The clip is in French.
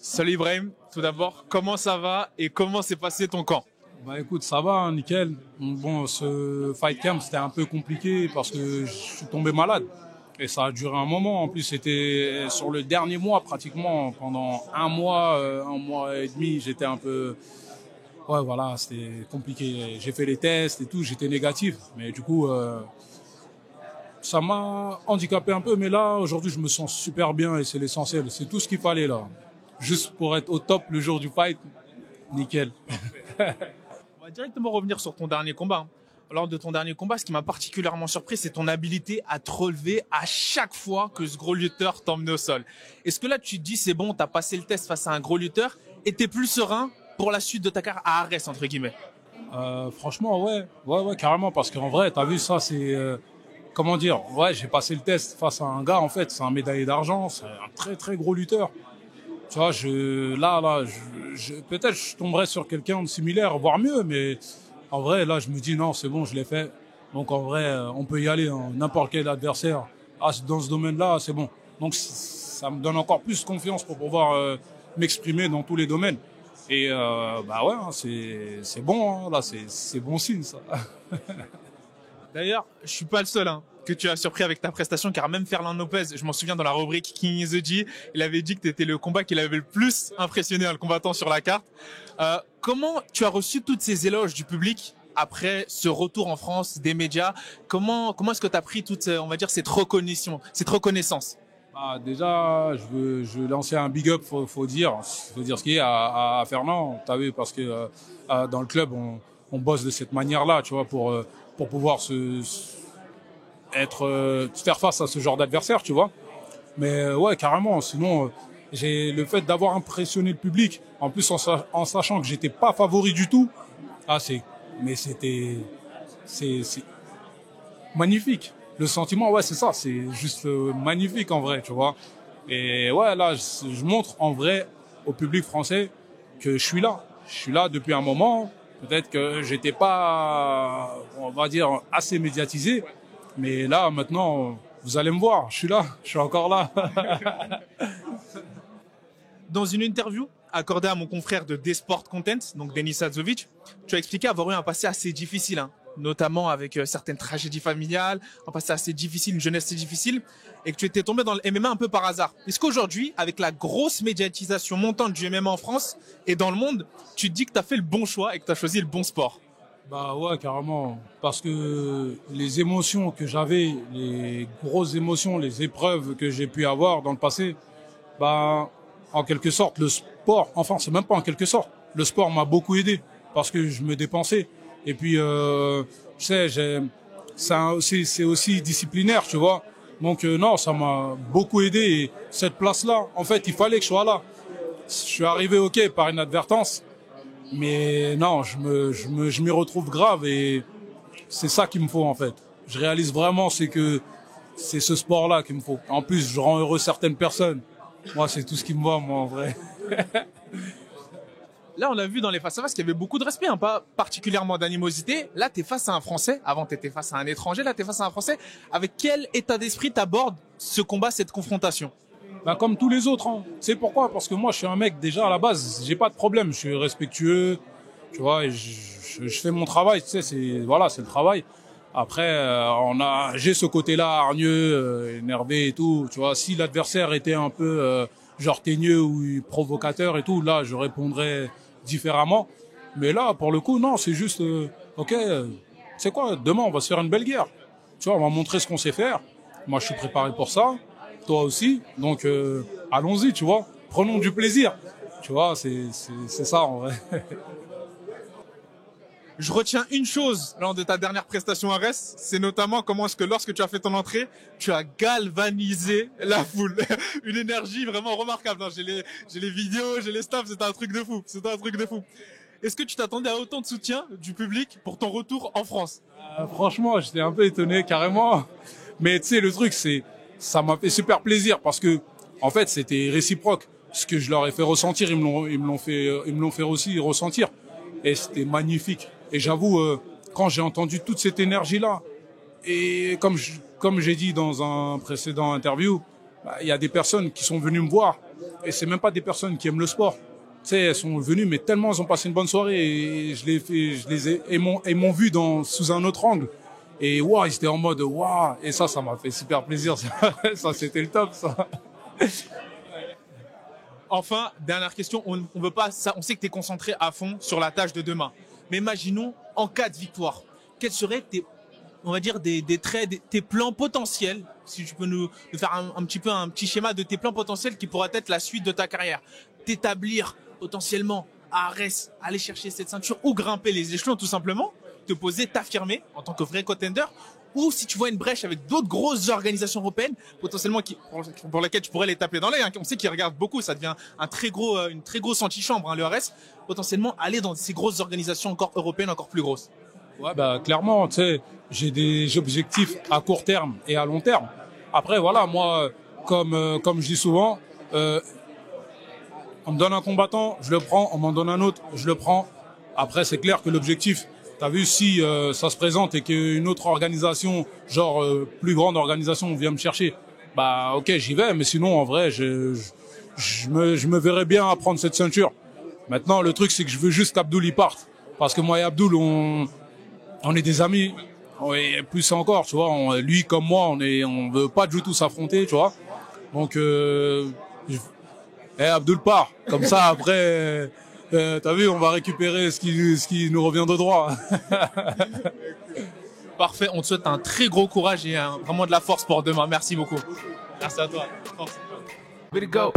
Salut Ibrahim, tout d'abord, comment ça va et comment s'est passé ton camp? Bah écoute, ça va, hein, nickel. Bon, ce fight camp, c'était un peu compliqué parce que je suis tombé malade. Et ça a duré un moment. En plus, c'était sur le dernier mois pratiquement. Pendant un mois et demi, j'étais un peu... Ouais, voilà, c'était compliqué. J'ai fait les tests et tout, j'étais négatif. Mais du coup, ça m'a handicapé un peu. Mais là, aujourd'hui, je me sens super bien et c'est l'essentiel. C'est tout ce qu'il fallait là. Juste pour être au top le jour du fight, nickel. On va directement revenir sur ton dernier combat. Lors de ton dernier combat, ce qui m'a particulièrement surpris, c'est ton habilité à te relever à chaque fois que ce gros lutteur t'emmenait au sol. Est-ce que là, tu te dis, c'est bon, t'as passé le test face à un gros lutteur et t'es plus serein pour la suite de ta carrière à Arès, entre guillemets? Franchement, ouais, carrément, parce qu'en vrai, t'as vu ça, c'est, comment dire, ouais, j'ai passé le test face à un gars, en fait, c'est un médaillé d'argent, c'est un très très gros lutteur. Tu vois, peut-être je tomberais sur quelqu'un de similaire, voire mieux, mais en vrai, là, je me dis non, c'est bon, je l'ai fait. Donc en vrai, on peut y aller, hein, n'importe quel adversaire. Ah, dans ce domaine-là, c'est bon. Donc ça me donne encore plus confiance pour pouvoir m'exprimer dans tous les domaines. Et bah ouais, hein, c'est bon, hein, là, c'est bon signe ça. D'ailleurs, je suis pas le seul que tu as surpris avec ta prestation, car même Ferland Lopez, je m'en souviens dans la rubrique King is the G, il avait dit que tu étais le combat qui l'avait le plus impressionné, le combattant sur la carte. Comment tu as reçu toutes ces éloges du public après ce retour en France des médias? Comment est-ce que tu as pris toute, on va dire, cette reconnaissance? Ah, déjà, je veux lancer un big up, faut dire ce qui est à Fernand, t'as vu, parce que dans le club, on bosse de cette manière-là, tu vois, pour pouvoir faire face à ce genre d'adversaire, tu vois. Mais ouais, carrément. Sinon, j'ai le fait d'avoir impressionné le public, en plus en sachant que j'étais pas favori du tout. Ah, c'est magnifique. Le sentiment, ouais, c'est ça. C'est juste magnifique en vrai, tu vois. Et ouais, là, je montre en vrai au public français que je suis là. Je suis là depuis un moment. Peut-être que j'étais pas, on va dire, assez médiatisé. Mais là, maintenant, vous allez me voir. Je suis là. Je suis encore là. Dans une interview accordée à mon confrère de D-Sport Content, donc Denis Sadzovic, tu as expliqué avoir eu un passé assez difficile, notamment avec certaines tragédies familiales, un passé assez difficile, une jeunesse assez difficile, et que tu étais tombé dans le MMA un peu par hasard. Est-ce qu'aujourd'hui, avec la grosse médiatisation montante du MMA en France et dans le monde, tu te dis que tu as fait le bon choix et que tu as choisi le bon sport? Bah ouais, carrément. Parce que les émotions que j'avais, les grosses émotions, les épreuves que j'ai pu avoir dans le passé, bah, en quelque sorte, le sport, enfin, c'est même pas en quelque sorte, le sport m'a beaucoup aidé parce que je me dépensais. Et puis, tu sais, c'est aussi disciplinaire, tu vois. Donc, non, ça m'a beaucoup aidé. Et cette place-là, en fait, il fallait que je sois là. Je suis arrivé, ok, par inadvertance. Mais non, je m'y retrouve grave et c'est ça qu'il me faut, en fait. Je réalise vraiment, c'est que c'est ce sport-là qu'il me faut. En plus, je rends heureux certaines personnes. Moi, c'est tout ce qui me va, moi, en vrai. Là, on a vu dans les face-à-face qu'il y avait beaucoup de respect, pas particulièrement d'animosité. Là, tu es face à un Français. Avant, tu étais face à un étranger. Là, tu es face à un Français. Avec quel état d'esprit t'abordes ce combat, cette confrontation? Ben, comme tous les autres, hein. C'est pourquoi? Parce que moi, je suis un mec, déjà, à la base, j'ai pas de problème. Je suis respectueux, tu vois, et je fais mon travail, tu sais, voilà, c'est le travail. Après, j'ai ce côté-là hargneux, énervé et tout, tu vois. Si l'adversaire était un peu, genre teigneux ou provocateur et tout, là, je répondrais différemment. Mais là, pour le coup, non, c'est juste, ok, c'est quoi? Demain, on va se faire une belle guerre. Tu vois, on va montrer ce qu'on sait faire. Moi, je suis préparé pour ça. Toi aussi. Donc, allons-y, tu vois. Prenons du plaisir. Tu vois, c'est ça, en vrai. Je retiens une chose lors de ta dernière prestation à Reims, c'est notamment comment est-ce que lorsque tu as fait ton entrée, tu as galvanisé la foule. Une énergie vraiment remarquable. J'ai les vidéos, j'ai les staffs, c'était un truc de fou. C'était un truc de fou. Est-ce que tu t'attendais à autant de soutien du public pour ton retour en France? Franchement, j'étais un peu étonné, carrément. Mais tu sais, le truc, ça m'a fait super plaisir parce que, en fait, c'était réciproque. Ce que je leur ai fait ressentir, ils me l'ont fait aussi ressentir. Et c'était magnifique. Et j'avoue, quand j'ai entendu toute cette énergie-là, et comme j'ai dit dans un précédent interview, il y a des personnes qui sont venues me voir et c'est même pas des personnes qui aiment le sport. Tu sais, elles sont venues, mais tellement elles ont passé une bonne soirée et ils m'ont vu sous un autre angle. Et waouh, ils étaient en mode waouh. Et ça m'a fait super plaisir. Ça, c'était le top, ça. Enfin, dernière question, on veut pas ça, on sait que tu es concentré à fond sur la tâche de demain. Mais imaginons, en cas de victoire, quels seraient on va dire des traits, tes plans potentiels, si tu peux nous faire un petit schéma de tes plans potentiels qui pourraient être la suite de ta carrière. T'établir potentiellement à Arès, aller chercher cette ceinture ou grimper les échelons tout simplement, te poser, t'affirmer en tant que vrai contender, ou si tu vois une brèche avec d'autres grosses organisations européennes, potentiellement pour lesquelles tu pourrais les taper dans l'œil, hein. On sait qu'ils regardent beaucoup, ça devient une très grosse antichambre, hein, le RS, potentiellement aller dans ces grosses organisations encore européennes, encore plus grosses. Ouais, bah, clairement, tu sais, j'ai des objectifs à court terme et à long terme. Après, voilà, moi, comme je dis souvent, on me donne un combattant, je le prends, on m'en donne un autre, je le prends. Après, c'est clair que l'objectif, t'as vu, si ça se présente et qu'une autre organisation, genre plus grande organisation, vient me chercher, bah ok, j'y vais. Mais sinon, en vrai, je me verrais bien à prendre cette ceinture. Maintenant, le truc, c'est que je veux juste qu'Abdoul y parte, parce que moi et Abdoul, on est des amis. Et plus encore, tu vois, lui comme moi, on veut pas du tout s'affronter, tu vois. Donc, Abdoul part. Comme ça, après. T'as vu, on va récupérer ce qui nous revient de droit. Parfait, on te souhaite un très gros courage et vraiment de la force pour demain. Merci beaucoup. Merci à toi. Force. Way to go.